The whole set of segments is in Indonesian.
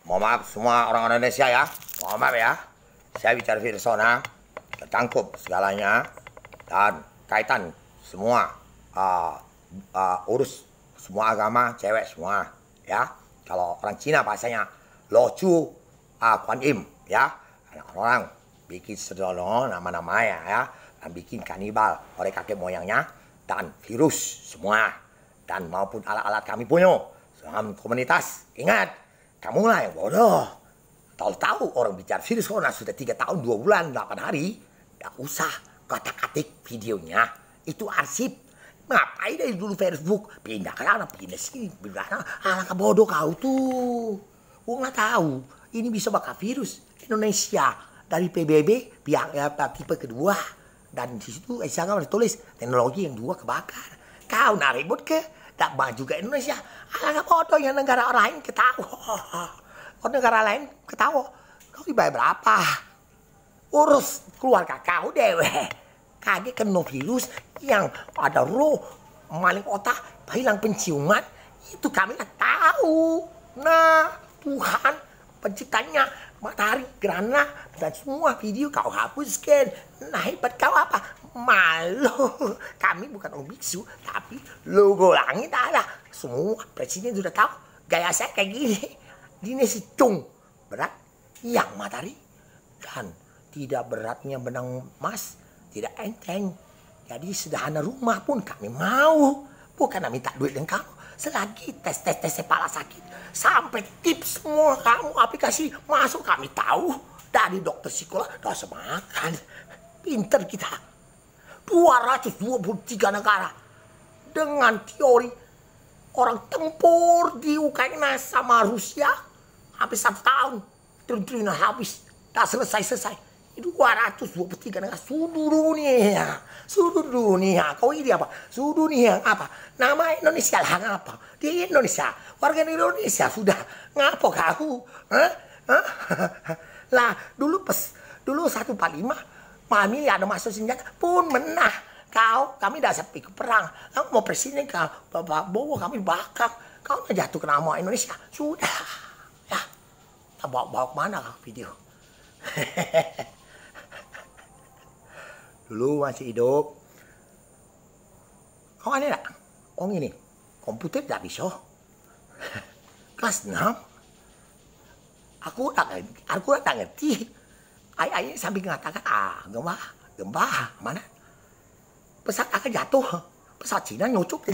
Mohon maaf semua orang Indonesia ya. Mohon maaf ya. Saya bicara Virsona, tercangkup segalanya dan kaitan semua urus semua agama, cewek semua ya. Kalau orang Cina bahasanya Locu Kuan Im ya. Orang bikin sederhana nama-nama ya, dan bikin kanibal oleh kakek moyangnya dan virus semua dan maupun alat-alat kami punya dalam komunitas. Ingat, kamulah yang bodoh. Tahu-tahu orang bicara virus corona sudah 3 tahun 2 bulan 8 hari. Gak usah kotak-katik videonya, itu arsip. Ngapain dari dulu Facebook pindah ke sana, pindah sini, pindah sana. Alangkah bodoh kau tuh. Gua nggak tahu ini bisa bakal virus Indonesia dari PBB pihak tipe kedua, dan di situ Instagram ada tulis teknologi yang 2 kebakar. Kau nak ribut ke? Tak maju ke Indonesia. Alangkah bodoh yang negara lain ketawa. Kalau negara lain ketawa, kau dibayar berapa? Urus keluarga kau dewe. Kaget kena virus yang ada roh, maling otak, hilang penciuman. Itu kami nggak tahu. Nah, Tuhan penciptanya matahari, gerhana, dan semua video kau hapuskan. Nah, hebat kau apa? Malu. Kami bukan orang biksu, tapi logo langit ada. Semua presiden sudah tahu gaya saya kayak gini. Ini si cung berat yang matahari dan tidak beratnya benang emas, tidak enteng. Jadi sederhana rumah pun kami mau. Bukan minta duit dengan kamu. Selagi tes kepala sakit sampai tips semua kamu aplikasi masuk kami tahu. Dari dokter psikolog udah semakan. Pinter kita. 223 negara dengan teori orang tempur di Ukraina sama Rusia hampir 1 tahun. Triliunan habis. Tak selesai. Itu 223 negara seluruh dunia. Seluruh dunia. Kau ini apa? Seluruh dunia apa? Nama Indonesia lah ngapa? Di Indonesia. Warga Indonesia sudah. Ngapa kau? Lah dulu 145 mami ada masuk senjata pun menang. Kami dah sepi ke perang. Kamu mau presiden kau bawa kami bakar. Kau jatuh ke nama Indonesia. Sudah. Ya. Tak bawa kemana video? Dulu masih hidup. Kau ada tak? Oh ini, komputer tak bisa. Kelas 6. Aku tak ngerti. Ayah sambil mengatakan, gempa, mana? Pesawat akan jatuh. Pesawat Cina nyucuk.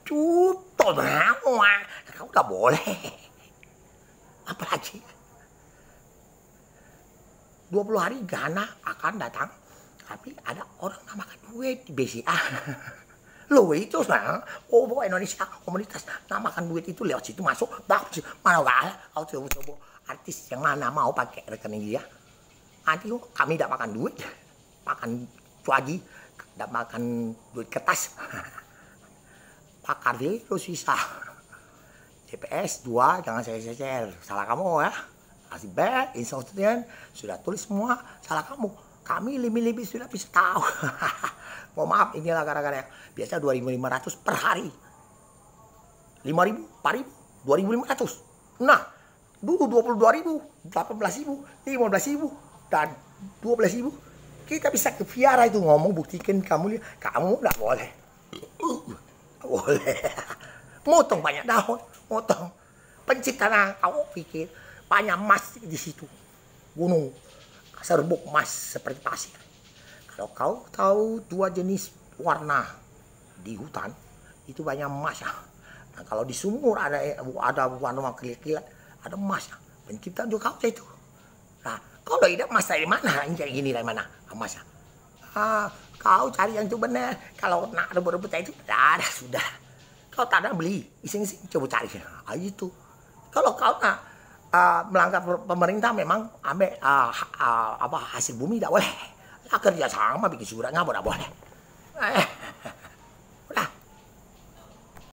Cutol, kau tak boleh. Apalagi 20 hari Ghana akan datang, tapi ada orang namakan duit di BCA. Loh itu nah, Indonesia komunitas namakan duit itu lewat situ masuk, bagus. Mana kalah, kau coba artis yang mana mau pakai rekening dia. Nanti kami tidak makan duit, makan cuaji, tidak makan duit kertas. Pakar virus bisa. CPS 2 jangan saya salah kamu ya. Kasih back, instruction, sudah tulis semua, salah kamu. Kami lebih sudah bisa tahu. Mohon maaf, inilah gara-gara biasa 2.500 per hari. 5.000, 4.000, 2.500. Nah, dulu 22.000, 18.000, 15.000, dan 12.000. Kita bisa ke Viara itu ngomong, buktikan kamu nggak boleh. Boleh. Motong banyak daun, motong. Penciptaan kamu pikir banyak emas di situ, gunung serbuk emas seperti pasir. Kalau kau tahu 2 jenis warna di hutan itu banyak emas ya. Nah, kalau di sumur ada warna kilat-kilat, ada emas ya. Penciptaan juga kau itu. Nah, kalau tidak emas dari mana? Ini kayak gini dari mana emas ya? Kau cari yang itu benar. Kalau nak rebut-rebut itu ada sudah. Kau tak ada beli, iseng-iseng coba cari. Itu. Kalau kau nak melanggar pemerintah memang ambil hasil bumi tidak boleh. Lah kerja sama bikin surat nggak boleh.